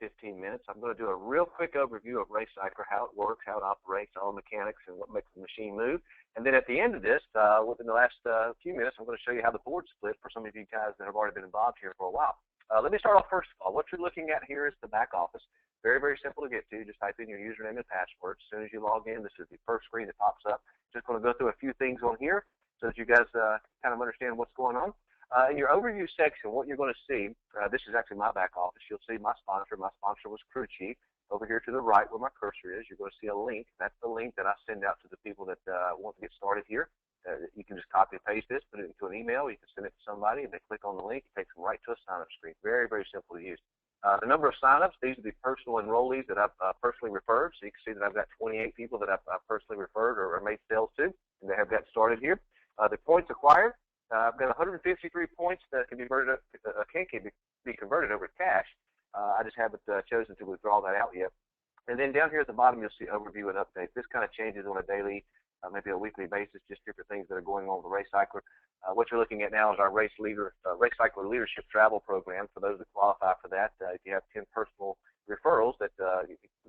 15 minutes. I'm going to do a real quick overview of RaceCycler, how it works, how it operates, all the mechanics, and what makes the machine move. And then at the end of this, within the last few minutes, I'm going to show you how the board split for some of you guys that have already been involved here for a while. Let me start off first of all. What you're looking at here is the back office. Very, very simple to get to. Just type in your username and password. As soon as you log in, this is the first screen that pops up. Just going to go through a few things on here so that you guys kind of understand what's going on. In your overview section, what you're going to see, this is actually my back office. You'll see my sponsor. My sponsor was Crew Chief. Over here to the right where my cursor is, you're going to see a link. That's the link that I send out to the people that want to get started here. You can just copy and paste this, put it into an email. You can send it to somebody, and they click on the link. It takes them right to a sign-up screen. Very, very simple to use. The number of sign-ups, these are the personal enrollees that I've personally referred. So you can see that I've got 28 people that I've personally referred or made sales to, and they have got started here. The points acquired. I've got 153 points that can be converted over to cash. I just haven't chosen to withdraw that out yet. And then down here at the bottom, you'll see overview and update. This kind of changes on a daily, maybe a weekly basis, just different things that are going on with the RaceCycler. What you're looking at now is our RaceCycler Leadership Travel Program. For those that qualify for that, if you have 10 personal referrals that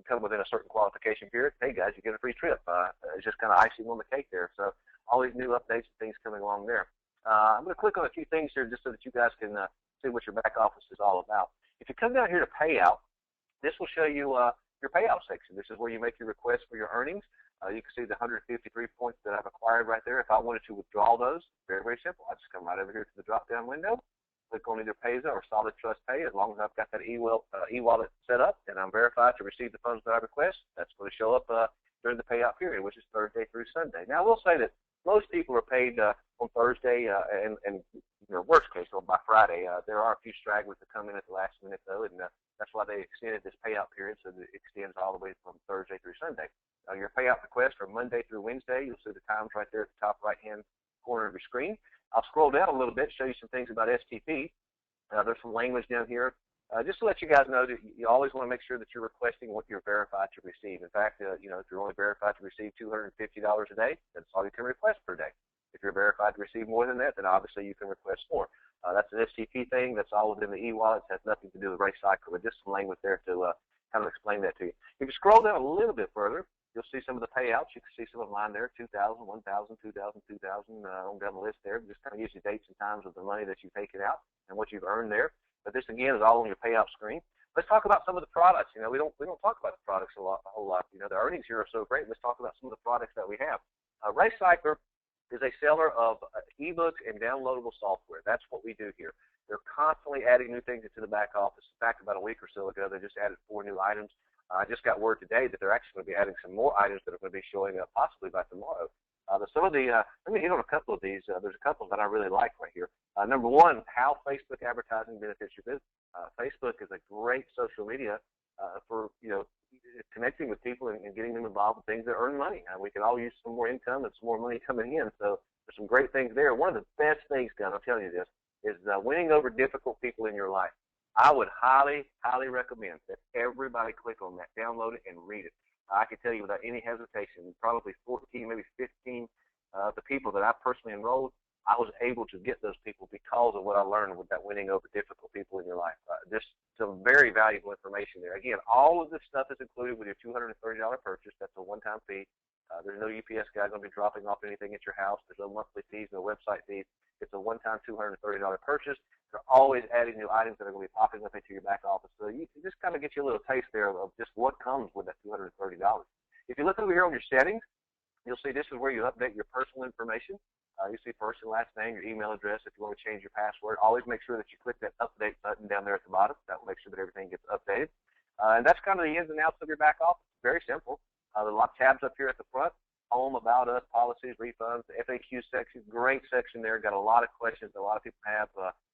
come within a certain qualification period, hey guys, you get a free trip. It's just kind of icing on the cake there. So all these new updates and things coming along there. I'm going to click on a few things here just so that you guys can see what your back office is all about. If you come down here to payout, this will show you your payout section. This is where you make your request for your earnings. You can see the 153 points that I've acquired right there. If I wanted to withdraw those, very, very simple. I just come right over here to the drop-down window, click on either Payza or Solid Trust Pay. As long as I've got that e-wallet set up and I'm verified to receive the funds that I request, that's going to show up during the payout period, which is Thursday through Sunday. Now, I will say that most people are paid on Thursday, and worst case, or by Friday. There are a few stragglers that come in at the last minute, though, and that's why they extended this payout period, so that it extends all the way from Thursday through Sunday. Your payout requests are Monday through Wednesday. You'll see the times right there at the top right-hand corner of your screen. I'll scroll down a little bit, show you some things about STP. There's some language down here. Just to let you guys know that you always want to make sure that you're requesting what you're verified to receive. In fact, if you're only verified to receive $250 a day, that's all you can request per day. If you're verified to receive more than that, then obviously you can request more. That's an STP thing. That's all within the e-wallet. It has nothing to do with RaceCycler, but just some language there to kind of explain that to you. If you scroll down a little bit further, you'll see some of the payouts. You can see some of them lined there, 2,000, 1,000, 2,000, 2,000 on down the list there. Just kind of gives you dates and times of the money that you've taken out and what you've earned there. But this, again, is all on your payout screen. Let's talk about some of the products. We don't talk about the products a whole lot. The earnings here are so great. Let's talk about some of the products that we have. RaceCycler is a seller of ebooks and downloadable software. That's what we do here. They're constantly adding new things into the back office. In fact, about a week or so ago, they just added 4 new items. I just got word today that they're actually going to be adding some more items that are going to be showing up possibly by tomorrow. Let me hit on a couple of these. There's a couple that I really like right here. Number one, how Facebook advertising benefits your business. Facebook is a great social media for connecting with people and getting them involved in things that earn money. We can all use some more income and some more money coming in. So there's some great things there. One of the best things, guys, I'm telling you this, is winning over difficult people in your life. I would highly, highly recommend that everybody click on that, download it, and read it. I can tell you without any hesitation, probably 14, maybe 15 the people that I personally enrolled, I was able to get those people because of what I learned with that winning over difficult people in your life. Just some very valuable information there. Again, all of this stuff is included with your $230 purchase. That's a one-time fee. There's no UPS guy going to be dropping off anything at your house. There's no monthly fees, no website fees. It's a one-time $230 purchase. They're always adding new items that are going to be popping up into your back office. So you just kind of get you a little taste there of just what comes with that $230. If you look over here on your settings, you'll see this is where you update your personal information. You see first and last name, your email address. If you want to change your password, always make sure that you click that update button down there at the bottom. That will make sure that everything gets updated. And that's kind of the ins and outs of your back office. Very simple. There are a lot of tabs up here at the front. Home, About Us, Policies, Refunds, the FAQ section. Great section there. Got a lot of questions that a lot of people have.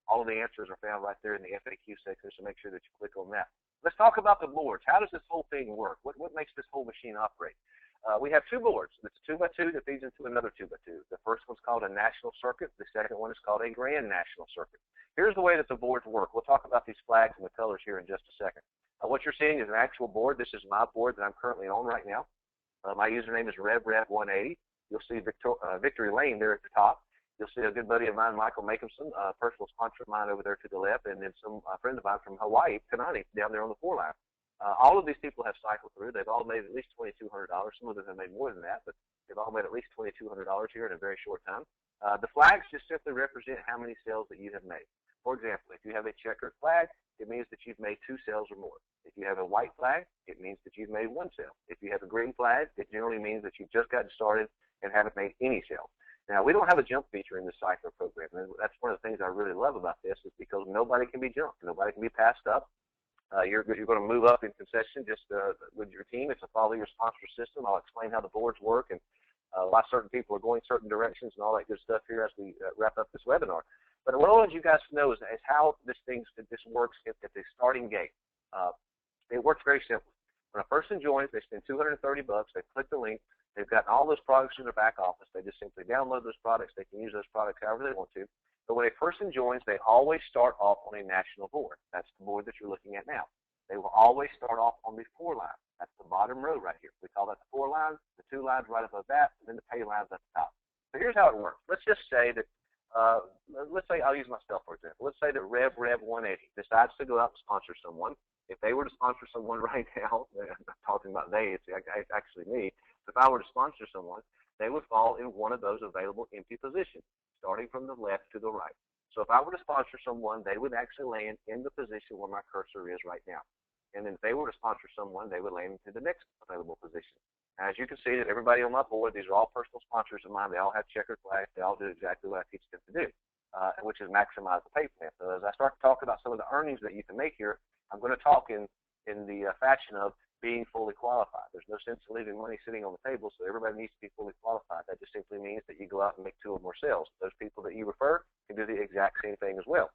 All of the answers are found right there in the FAQ section, so make sure that you click on that. Let's talk about the boards. How does this whole thing work? What makes this whole machine operate? We have 2 boards. It's a 2x2 that feeds into another 2x2. The first one's called a national circuit. The second one is called a grand national circuit. Here's the way that the boards work. We'll talk about these flags and the colors here in just a second. What you're seeing is an actual board. This is my board that I'm currently on right now. My username is RevRev180. You'll see Victory Lane there at the top. You'll see a good buddy of mine, Michael Makinson, a personal sponsor of mine over there to the left, and then some friend of mine from Hawaii, Kanani, down there on the 4 line. All of these people have cycled through. They've all made at least $2,200. Some of them have made more than that, but they've all made at least $2,200 here in a very short time. The flags just simply represent how many sales that you have made. For example, if you have a checkered flag, it means that you've made 2 sales or more. If you have a white flag, it means that you've made 1 sale. If you have a green flag, it generally means that you've just gotten started and haven't made any sales. Now, we don't have a jump feature in the cycler program, and that's one of the things I really love about this is because nobody can be jumped. Nobody can be passed up. You're going to move up in concession just with your team. It's a follow your sponsor system. I'll explain how the boards work and why certain people are going certain directions and all that good stuff here as we wrap up this webinar. But what I want you guys to know is how this works at the starting gate. It works very simply. When a person joins, they spend $230. They click the link. They've gotten all those products in their back office. They just simply download those products. They can use those products however they want to. But when a person joins, they always start off on a national board. That's the board that you're looking at now. They will always start off on the 4 line. That's the bottom row right here. We call that the 4 lines, the 2 lines right above that, and then the pay lines at the top. So here's how it works. Let's just say that, let's say I'll use myself for example. Let's say that Rev 180 decides to go out and sponsor someone. If they were to sponsor someone right now, I'm talking about they, it's actually me. If I were to sponsor someone, they would fall in one of those available empty positions, starting from the left to the right. So if I were to sponsor someone, they would actually land in the position where my cursor is right now. And then if they were to sponsor someone, they would land into the next available position. As you can see, that everybody on my board, these are all personal sponsors of mine. They all have checkered flags. They all do exactly what I teach them to do, which is maximize the pay plan. So as I start to talk about some of the earnings that you can make here, I'm going to talk in the fashion of being fully qualified. There's no sense in leaving money sitting on the table, so everybody needs to be fully qualified. That just simply means that you go out and make 2 or more sales. Those people that you refer can do the exact same thing as well.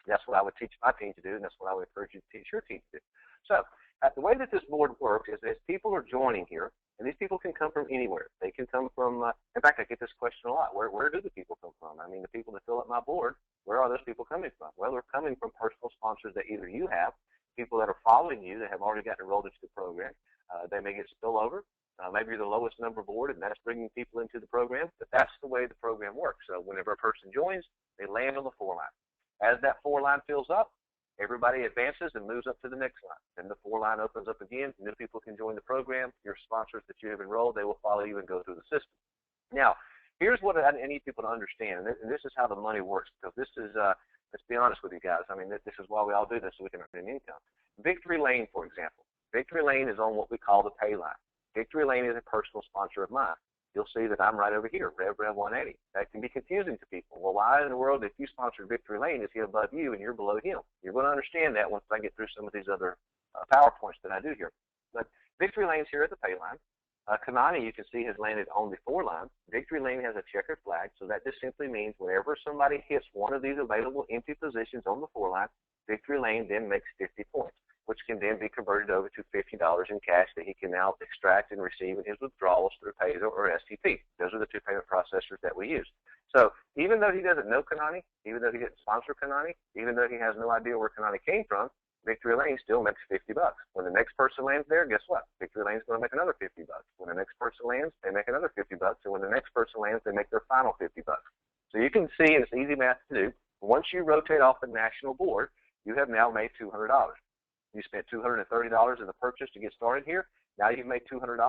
That's what I would teach my team to do, and that's what I would encourage you to teach your team to do. So the way that this board works is as people are joining here, and these people can come from anywhere. They can come from, in fact, I get this question a lot. Where do the people come from? I mean, the people that fill up my board, where are those people coming from? Well, they're coming from personal sponsors that either you have, people that are following you that have already gotten enrolled into the program. They may get spillover. Maybe you're the lowest number board, and that's bringing people into the program. But that's the way the program works. So whenever a person joins, they land on the 4 line. As that 4 line fills up, everybody advances and moves up to the next line. Then the 4 line opens up again. New people can join the program. Your sponsors that you have enrolled, they will follow you and go through the system. Now, here's what I need people to understand, and this is how the money works, because this is, let's be honest with you guys, I mean, this is why we all do this, so we can earn an income. Victory Lane, for example. Victory Lane is on what we call the pay line. Victory Lane is a personal sponsor of mine. You'll see that I'm right over here, Rev 180. That can be confusing to people. Well, why in the world, if you sponsor Victory Lane, is he above you and you're below him? You're going to understand that once I get through some of these other PowerPoints that I do here. But Victory Lane's here at the pay line. Kanani, you can see, has landed on the 4 line. Victory Lane has a checkered flag, so that just simply means whenever somebody hits one of these available empty positions on the 4 line, Victory Lane then makes 50 points, which can then be converted over to $50 in cash that he can now extract and receive in his withdrawals through Payzo or STP. Those are the 2 payment processors that we use. So even though he doesn't know Kanani, even though he didn't sponsor Kanani, even though he has no idea where Kanani came from, Victory Lane still makes $50. When the next person lands there, guess what? Victory Lane's going to make another $50. When the next person lands, they make another $50. And when the next person lands, they make their final $50. So you can see, and it's easy math to do, once you rotate off the national board, you have now made $200. You spent $230 in the purchase to get started here. Now you've made $200.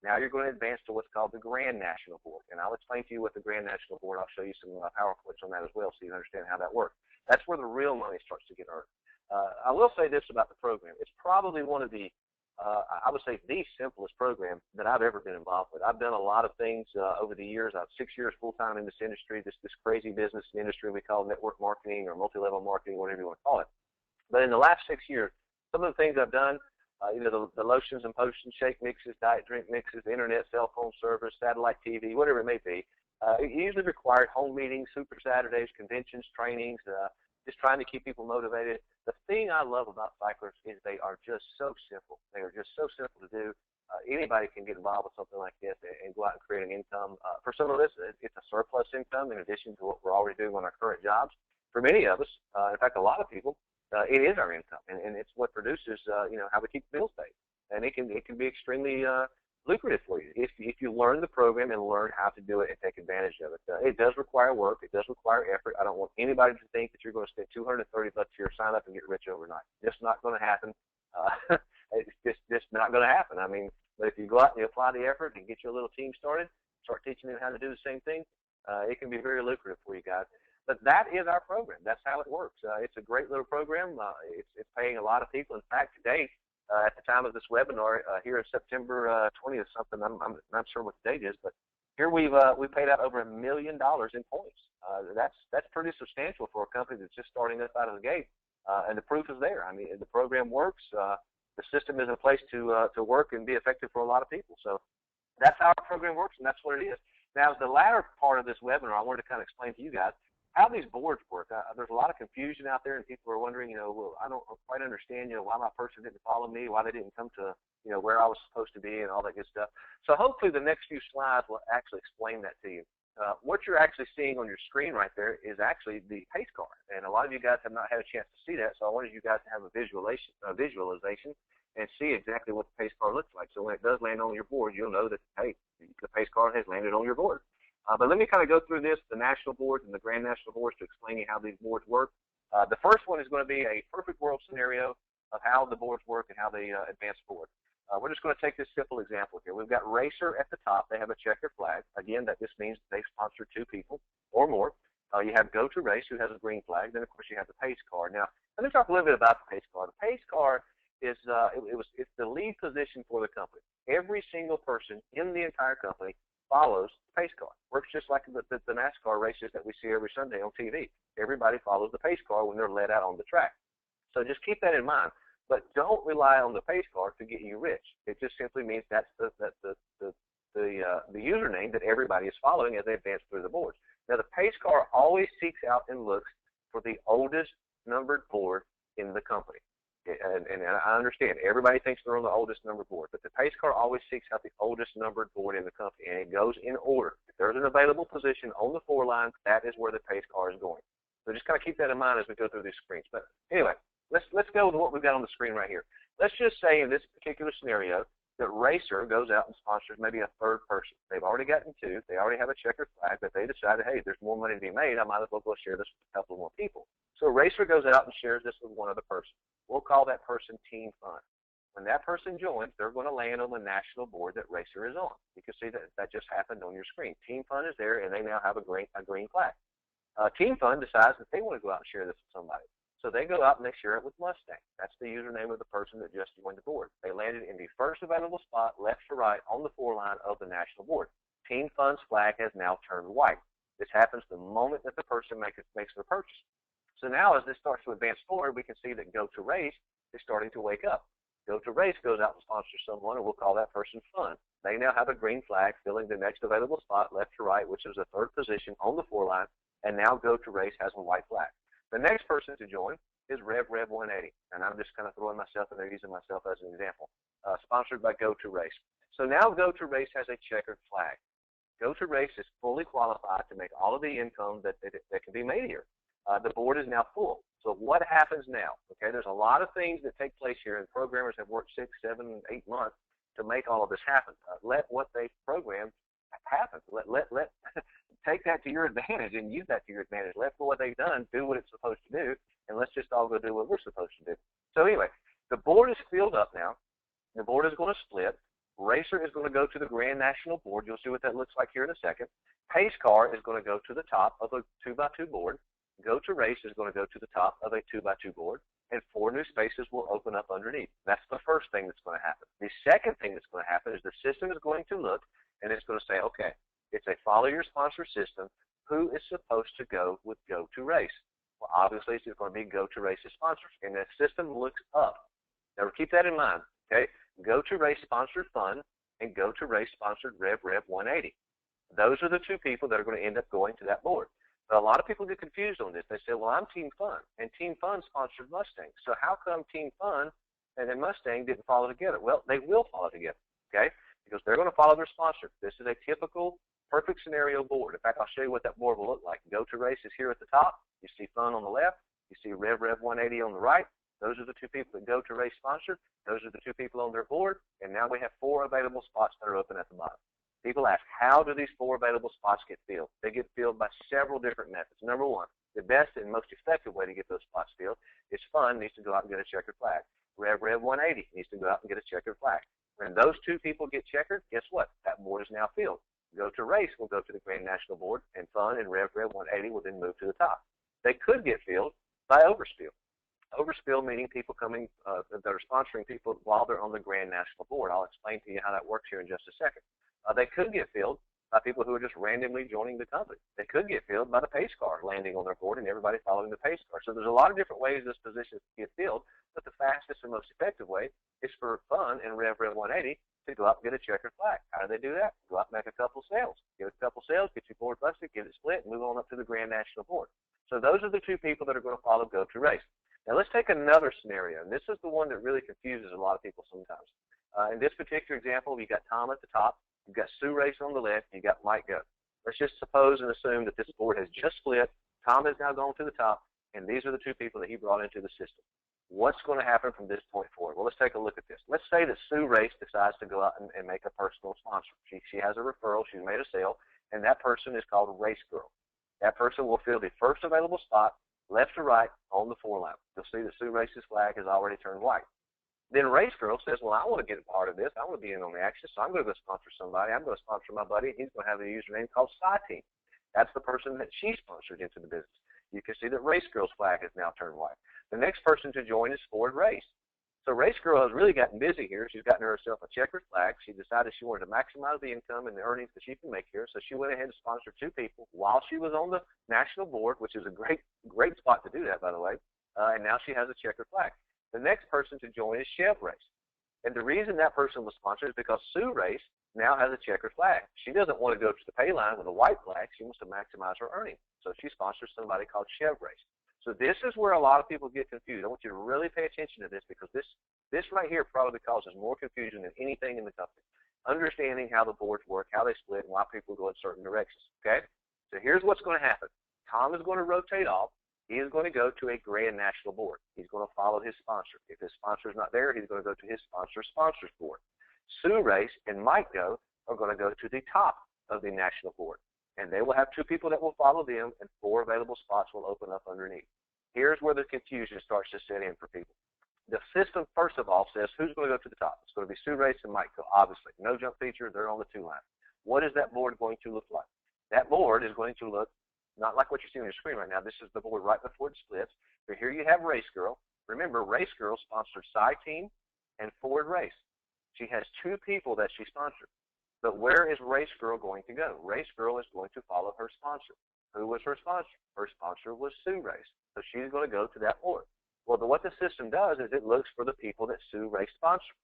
Now you're going to advance to what's called the Grand National Board. And I'll explain to you what the Grand National Board, I'll show you some PowerPoints on that as well so you understand how that works. That's where the real money starts to get earned. I will say this about the program. It's probably one of the, I would say, the simplest program that I've ever been involved with. I've done a lot of things over the years. I've 6 years full-time in this industry, this crazy business industry we call network marketing or multi-level marketing, whatever you want to call it. But in the last 6 years, some of the things I've done, the lotions and potions, shake mixes, diet drink mixes, the internet, cell phone service, satellite TV, whatever it may be, it usually required home meetings, super Saturdays, conventions, trainings, just trying to keep people motivated. The thing I love about cyclers is they are just so simple. They are just so simple to do. Anybody can get involved with something like this and go out and create an income. For some of us, it's a surplus income in addition to what we're already doing on our current jobs. For many of us, in fact, a lot of people, it is our income, and it's what produces, how we keep the bills paid. And it can be extremely lucrative for you if you learn the program and learn how to do it and take advantage of it. It does require work. It does require effort. I don't want anybody to think that you're going to spend $230 here, sign up, and get rich overnight. It's not going to happen. it's just not going to happen. I mean, but if you go out and you apply the effort and get your little team started, start teaching them how to do the same thing, it can be very lucrative for you guys. But that is our program. That's how it works. It's a great little program. It's paying a lot of people. In fact, today, at the time of this webinar, here in September 20th, something, I'm not sure what the date is, but here we paid out over $1 million in points. That's pretty substantial for a company that's just starting up out of the gate. And the proof is there. I mean, the program works. The system is in place to work and be effective for a lot of people. So that's how our program works, and that's what it is. Now, the latter part of this webinar, I wanted to kind of explain to you guys how these boards work. There's a lot of confusion out there, and people are wondering, well, I don't quite understand, why my person didn't follow me, why they didn't come to, where I was supposed to be and all that good stuff. So hopefully the next few slides will actually explain that to you. What you're actually seeing on your screen right there is actually the pace car, and a lot of you guys have not had a chance to see that, so I wanted you guys to have a visualization and see exactly what the pace car looks like. So when it does land on your board, you'll know that, hey, the pace car has landed on your board. But let me kind of go through this, the national boards and the grand national boards, to explain to you how these boards work. The first one is going to be a perfect world scenario of how the boards work and how they advance forward. We're just going to take this simple example here. We've got Racer at the top. They have a checkered flag. Again, that just means they sponsor 2 people or more. You have Go to Race, who has a green flag. Then, of course, you have the pace car. Now, let me talk a little bit about the pace car. The pace car is it's the lead position for the company. Every single person in the entire company follows the pace car. Works just like the NASCAR races that we see every Sunday on TV. Everybody follows the pace car when they're let out on the track. So just keep that in mind. But don't rely on the pace car to get you rich. It just simply means that's the username that everybody is following as they advance through the boards. Now, the pace car always seeks out and looks for the oldest numbered board in the company. And I understand everybody thinks they're on the oldest numbered board, but the pace car always seeks out the oldest numbered board in the company, and it goes in order. If there's an available position on the 4 line, that is where the pace car is going. So just kind of keep that in mind as we go through these screens. But anyway, let's go with what we've got on the screen right here. Let's just say in this particular scenario that Racer goes out and sponsors maybe a 3rd person. They've already gotten 2. They already have a checkered flag, but they decided, hey, there's more money to be made. I might as well go share this with a couple more people. So Racer goes out and shares this with one other person. We'll call that person Team Fun. When that person joins, they're going to land on the national board that Racer is on. You can see that just happened on your screen. Team Fun is there, and they now have a green flag. Team Fun decides that they want to go out and share this with somebody. So they go out and they share it with Mustang. That's the username of the person that just joined the board. They landed in the first available spot, left to right, on the 4 line of the national board. Team Fun's flag has now turned white. This happens the moment that the person makes their purchase. So now as this starts to advance forward, we can see that Go to Race is starting to wake up. Go to Race goes out and sponsors someone, and we'll call that person Fun. They now have a green flag filling the next available spot, left to right, which is the 3rd position on the 4 line, and now Go to Race has a white flag. The next person to join is Rev 180, and I'm just kind of throwing myself in there, using myself as an example, sponsored by Go to Race. So now Go to Race has a checkered flag. Go to Race is fully qualified to make all of the income that can be made here. The board is now full. So what happens now? Okay, there's a lot of things that take place here, and programmers have worked 6, 7, 8 months to make all of this happen. Let what they programmed happen. Let take that to your advantage and use that to your advantage. Let what they've done do what it's supposed to do, and let's just all go do what we're supposed to do. So anyway, the board is filled up now. The board is going to split. Racer is going to go to the Grand National board. You'll see what that looks like here in a second. Pace car is going to go to the top of a 2x2 board. Go to Race is going to go to the top of a 2x2 board, and 4 new spaces will open up underneath. That's the first thing that's going to happen. The second thing that's going to happen is the system is going to look, and it's going to say, okay, it's a follow your sponsor system. Who is supposed to go with Go to Race? Well, obviously, it's going to be Go to Race's sponsors, and the system looks up. Now, keep that in mind, okay? Go to Race sponsored Fun, and Go to Race sponsored Rev 180. Those are the 2 people that are going to end up going to that board. But a lot of people get confused on this. They say, well, I'm Team Fun, and Team Fun sponsored Mustang. So how come Team Fun and then Mustang didn't follow together? Well, they will follow together, okay? Because they're going to follow their sponsor. This is a typical perfect scenario board. In fact, I'll show you what that board will look like. Go to Race is here at the top. You see Fun on the left. You see Rev 180 on the right. Those are the 2 people that Go to Race sponsored. Those are the 2 people on their board. And now we have 4 available spots that are open at the bottom. People ask, how do these 4 available spots get filled? They get filled by several different methods. Number 1, the best and most effective way to get those spots filled is Fun needs to go out and get a checkered flag. Rev 180 needs to go out and get a checkered flag. When those two people get checkered, guess what? That board is now filled. Go to race will go to the Grand National Board, and fun and Rev 180 will then move to the top. They could get filled by overspill. Overspill meaning people coming that are sponsoring people while they're on the Grand National Board. I'll explain to you how that works here in just a second. They could get filled by people who are just randomly joining the company. They could get filled by the pace car landing on their board and everybody following the pace car. So there's a lot of different ways this position can get filled, but the fastest and most effective way is for fun and Rev 180 to go out and get a checkered flag. How do they do that? Go out and make a couple sales. Get a couple sales, get your board busted, get it split, and move on up to the Grand National Board. So those are the two people that are going to follow go to race. Now let's take another scenario, and this is the one that really confuses a lot of people sometimes. In this particular example, you've got Tom at the top, you've got Sue Race on the left, and you've got Mike Go. Let's just suppose and assume that this board has just split, Tom has now gone to the top, and these are the two people that he brought into the system. What's going to happen from this point forward? Well, let's take a look at this. Let's say that Sue Race decides to go out and make a personal sponsor. She has a referral, she's made a sale, and that person is called Race Girl. That person will fill the first available spot, left to right, on the 4 line. You'll see that Sue Race's flag has already turned white. Then Race Girl says, well, I want to get a part of this. I want to be in on the action, so I'm going to go sponsor somebody. I'm going to sponsor my buddy, and he's going to have a username called SciTeam. That's the person that she sponsored into the business. You can see that Race Girl's flag has now turned white. The next person to join is Ford Race. So Race Girl has really gotten busy here. She's gotten herself a checkered flag. She decided she wanted to maximize the income and the earnings that she can make here, so she went ahead and sponsored 2 people while she was on the national board, which is a great spot to do that, by the way, and now she has a checkered flag. The next person to join is Chev Race. And the reason that person was sponsored is because Sue Race now has a checkered flag. She doesn't want to go to the pay line with a white flag. She wants to maximize her earnings. So she sponsors somebody called Chev Race. So this is where a lot of people get confused. I want you to really pay attention to this because this right here probably causes more confusion than anything in the company. Understanding how the boards work, how they split, and why people go in certain directions. Okay? So here's what's going to happen. Tom is going to rotate off. He is going to go to a Grand National Board. He's going to follow his sponsor. If his sponsor is not there, he's going to go to his sponsor's board. Sue Race and Mike Go are going to go to the top of the national board. And they will have 2 people that will follow them, and 4 available spots will open up underneath. Here's where the confusion starts to set in for people. The system, first of all, says who's going to go to the top. It's going to be Sue Race and Mike Go, obviously. No jump feature. They're on the 2 line. What is that board going to look like? That board is going to look not like what you see on your screen right now. This is the board right before it splits. But here you have Race Girl. Remember, Race Girl sponsored SciTeam and Ford Race. She has 2 people that she sponsored. But where is Race Girl going to go? Race Girl is going to follow her sponsor. Who was her sponsor? Her sponsor was Sue Race. So she's going to go to that board. Well, what the system does is it looks for the people that Sue Race sponsored.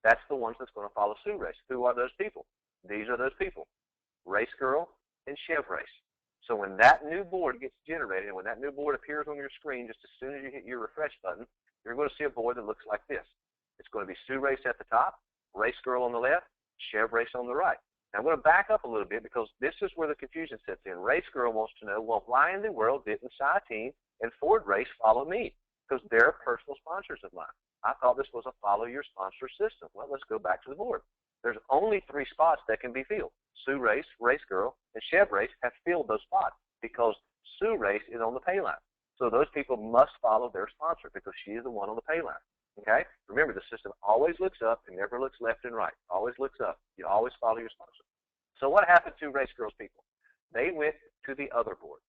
That's the ones that's going to follow Sue Race. Who are those people? These are those people. Race Girl and Chev Race. So when that new board gets generated, and when that new board appears on your screen, just as soon as you hit your refresh button, you're going to see a board that looks like this. It's going to be Sue Race at the top, Race Girl on the left, Chev Race on the right. Now I'm going to back up a little bit because this is where the confusion sets in. Race Girl wants to know, well, why in the world didn't SciTeam and Ford Race follow me? Because they're personal sponsors of mine. I thought this was a follow your sponsor system. Well, let's go back to the board. There's only 3 spots that can be filled. Sue Race, Race Girl, and Chev Race have filled those spots because Sue Race is on the pay line. So those people must follow their sponsor because she is the one on the pay line. Okay? Remember, the system always looks up and never looks left and right. Always looks up. You always follow your sponsor. So what happened to Race Girl's people? They went to the other board.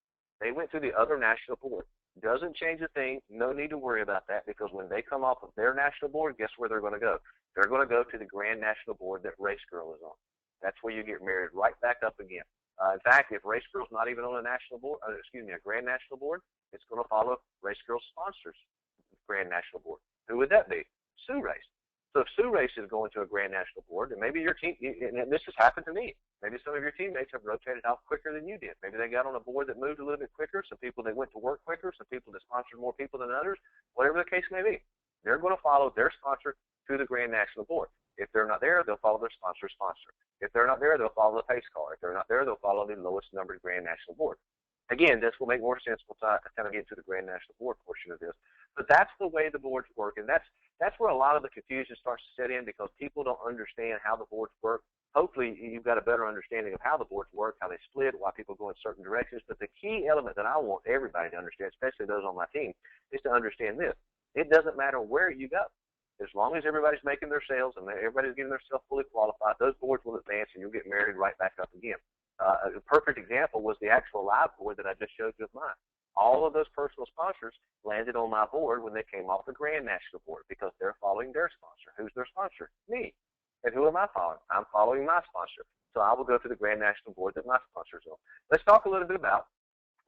They went to the other national board. Doesn't change a thing. No need to worry about that because when they come off of their national board, guess where they're going to go? They're going to go to the Grand National Board that Race Girl is on. That's where you get married right back up again. In fact, if Race Girl's not even on a national board, a Grand National Board, it's going to follow Race Girl's sponsors Grand National Board. Who would that be? Sue Race. So if Sue Race is going to a Grand National Board, then maybe your team, and this has happened to me, maybe some of your teammates have rotated off quicker than you did. Maybe they got on a board that moved a little bit quicker, some people that went to work quicker, some people that sponsored more people than others, whatever the case may be. They're going to follow their sponsor to the Grand National Board. If they're not there, they'll follow their sponsor's sponsor. If they're not there, they'll follow the pace car. If they're not there, they'll follow the lowest numbered Grand National Board. Again, this will make more sense once I kind of get to the Grand National Board portion of this. But that's the way the boards work, and that's where a lot of the confusion starts to set in because people don't understand how the boards work. Hopefully, you've got a better understanding of how the boards work, how they split, why people go in certain directions. But the key element that I want everybody to understand, especially those on my team, is to understand this. It doesn't matter where you go. As long as everybody's making their sales and everybody's getting themselves fully qualified, those boards will advance and you'll get married right back up again. A perfect example was the actual live board that I just showed you of mine. All of those personal sponsors landed on my board when they came off the Grand National board because they're following their sponsor. Who's their sponsor? Me. And who am I following? I'm following my sponsor. So I will go to the Grand National board that my sponsor's on. Let's talk a little bit about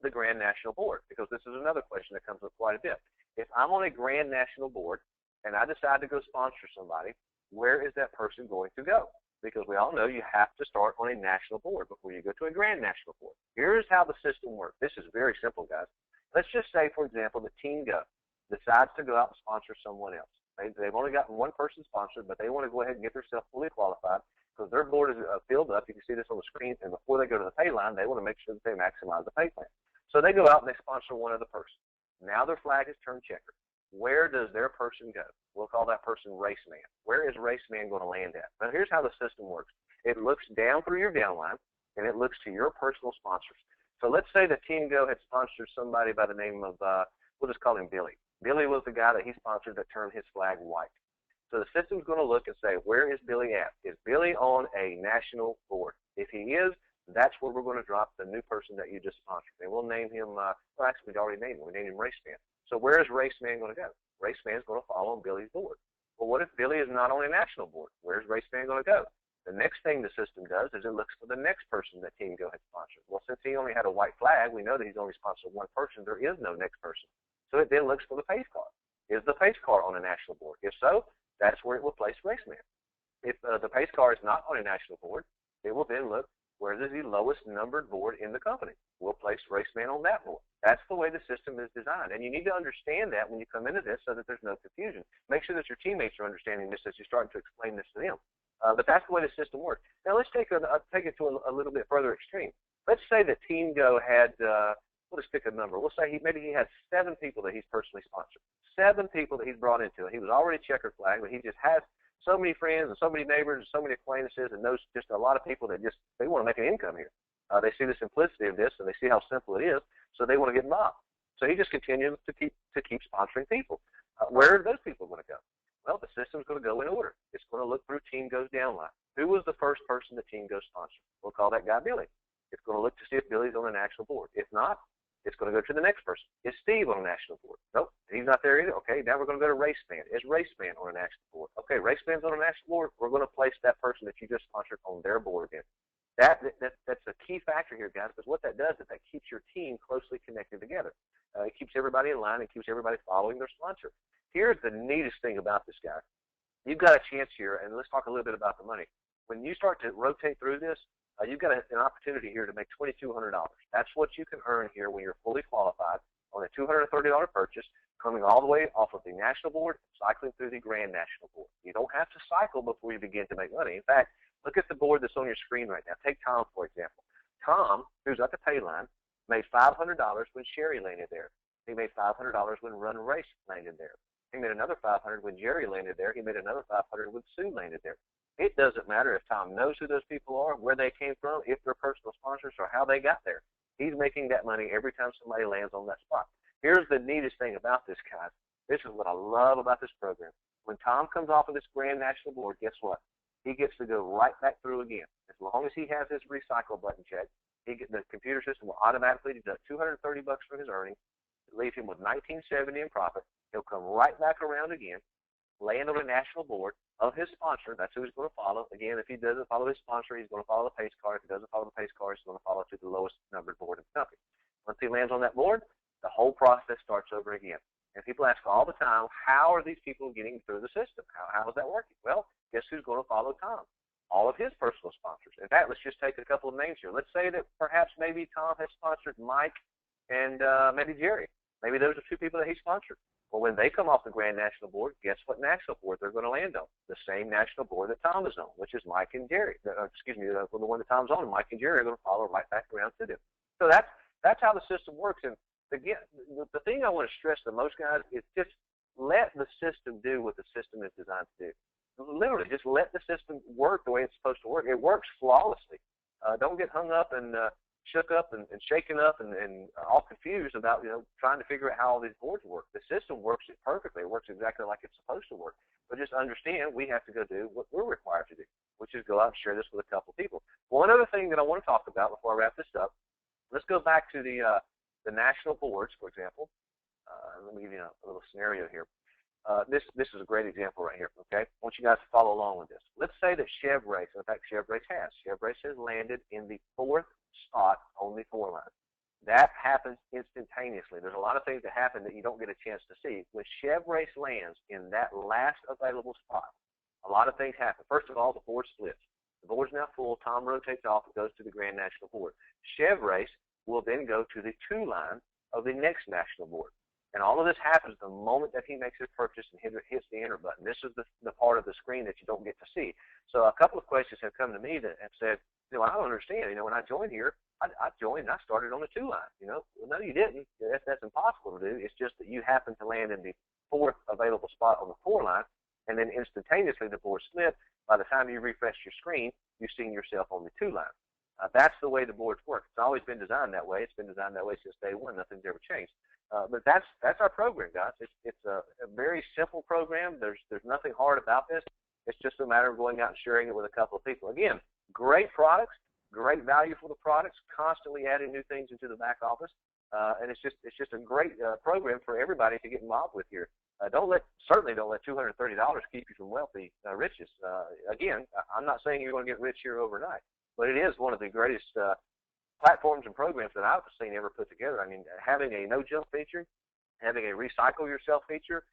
the Grand National board because this is another question that comes up quite a bit. If I'm on a Grand National board and I decide to go sponsor somebody, where is that person going to go? Because we all know you have to start on a national board before you go to a Grand National board. Here's how the system works. This is very simple, guys. Let's just say, for example, the Team Go decides to go out and sponsor someone else. They've only gotten one person sponsored, but they want to go ahead and get themselves fully qualified because their board is filled up. You can see this on the screen. And before they go to the pay line, they want to make sure that they maximize the pay plan. So they go out and they sponsor one other person. Now their flag is turned checkered. Where does their person go? We'll call that person Race Man. Where is Race Man going to land at? Now, here's how the system works. It looks down through your downline, and it looks to your personal sponsors. So let's say the Team Go had sponsored somebody by the name of, we'll just call him Billy. Billy was the guy that he sponsored that turned his flag white. So the system's going to look and say, where is Billy at? Is Billy on a national board? If he is, that's where we're going to drop the new person that you just sponsored. And we'll name him, well, actually, we already named him. We named him Race Man. So where is Race Man going to go? Race Man is going to follow on Billy's board. Well, what if Billy is not on a national board? Where's Race Man going to go? The next thing the system does is it looks for the next person that Team Go had sponsored. Well, since he only had a white flag, we know that he's only sponsored one person. There is no next person. So it then looks for the pace car. Is the pace car on a national board? If so, that's where it will place Race Man. If the pace car is not on a national board, it will then look where is the lowest numbered board in the company. We'll place Race Man on that board. That's the way the system is designed. And you need to understand that when you come into this so that there's no confusion. Make sure that your teammates are understanding this as you're starting to explain this to them. But that's the way the system works. Now let's take it to a little bit further extreme. Let's say that Team Go had, we'll just pick a number. We'll say maybe he has 7 people that he's personally sponsored. 7 people that he's brought into it. He was already checkered flag, but he just has so many friends and so many neighbors and so many acquaintances and knows just a lot of people that they want to make an income here. They see the simplicity of this and they see how simple it is, so they want to get involved. So he just continues to keep sponsoring people. Where are those people going to go? Well, the system's going to go in order. It's going to look through Team Go's downline. Who was the first person the Team Go sponsored? We'll call that guy Billy. It's going to look to see if Billy's on a national board. If not, it's going to go to the next person. Is Steve on a national board? Nope, he's not there either. Okay, now we're going to go to Race Man. Is Race Man on a national board? Okay, Race Man's on a national board. We're going to place that person that you just sponsored on their board again. That's a key factor here, guys, because what that does is that keeps your team closely connected together. It keeps everybody in line and keeps everybody following their sponsor. Here's the neatest thing about this, guy. You've got a chance here, and let's talk a little bit about the money. When you start to rotate through this, you've got an opportunity here to make $2,200. That's what you can earn here when you're fully qualified on a $230 purchase, coming all the way off of the national board, cycling through the Grand National board. You don't have to cycle before you begin to make money. In fact, look at the board that's on your screen right now. Take Tom, for example. Tom, who's at the pay line, made $500 when Sherry landed there. He made $500 when Run Race landed there. He made another $500 when Jerry landed there. He made another $500 when Sue landed there. It doesn't matter if Tom knows who those people are, where they came from, if they're personal sponsors, or how they got there. He's making that money every time somebody lands on that spot. Here's the neatest thing about this, guys. This is what I love about this program. When Tom comes off of this Grand National board, guess what? He gets to go right back through again. As long as he has his recycle button checked, the computer system will automatically deduct $230 from his earnings, leave him with $19.70 in profit. He'll come right back around again, land on a national board of his sponsor. That's who he's going to follow. Again, if he doesn't follow his sponsor, he's going to follow the pace car. If he doesn't follow the pace car, he's going to follow to the lowest numbered board in the company. Once he lands on that board, the whole process starts over again. And people ask all the time, how are these people getting through the system? How is that working? Well, guess who's going to follow Tom? All of his personal sponsors. In fact, let's just take a couple of names here. Let's say that perhaps maybe Tom has sponsored Mike and maybe Jerry. Maybe those are 2 people that he sponsored. Well, when they come off the Grand National board, guess what national board they're going to land on? The same national board that Tom is on, which is Mike and Jerry. The one that Tom's on, Mike and Jerry are going to follow right back around to them. So that's how the system works. And again, the thing I want to stress the most, guys, is just let the system do what the system is designed to do. Literally, just let the system work the way it's supposed to work. It works flawlessly. Don't get hung up and shook up and shaken up and all confused about, trying to figure out how all these boards work. The system works perfectly. It works exactly like it's supposed to work. But just understand we have to go do what we're required to do, which is go out and share this with a couple people. One other thing that I want to talk about before I wrap this up, let's go back to the national boards, for example. Let me give you a little scenario here. This is a great example right here, okay? I want you guys to follow along with this. Let's say that Chev Race, in fact, Chev Race has landed in the 4th spot on the 4 line. That happens instantaneously. There's a lot of things that happen that you don't get a chance to see. When Chev Race lands in that last available spot, a lot of things happen. First of all, the board splits. The board's now full. Tom rotates off and goes to the Grand National Board. Chev Race will then go to the 2 line of the next national board. And all of this happens the moment that he makes his purchase and hits the enter button. This is the part of the screen that you don't get to see. So a couple of questions have come to me that have said, I don't understand. When I joined here, I joined and I started on the 2 line. Well, no, you didn't. That's impossible to do. It's just that you happen to land in the 4th available spot on the 4 line, and then instantaneously the board split. By the time you refresh your screen, you've seen yourself on the 2 line. That's the way the boards work. It's always been designed that way. It's been designed that way since day one. Nothing's ever changed. But that's our program, guys. It's a very simple program. There's nothing hard about this. It's just a matter of going out and sharing it with a couple of people. Again, great products, great value for the products, constantly adding new things into the back office, and it's just a great program for everybody to get involved with here. Certainly don't let $230 keep you from wealthy riches. Again, I'm not saying you're going to get rich here overnight, but it is one of the greatest platforms and programs that I've seen ever put together. I mean, having a no-jump feature, having a recycle yourself feature,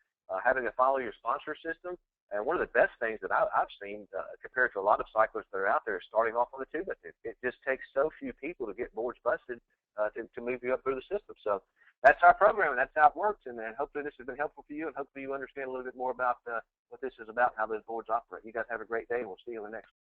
having a follow your sponsor system, and one of the best things that I've seen compared to a lot of cyclists that are out there starting off on the 2-button. It just takes so few people to get boards busted to move you up through the system. So that's our program, and that's how it works. And hopefully this has been helpful for you, and hopefully you understand a little bit more about what this is about, how those boards operate. You guys have a great day, and we'll see you in the next one.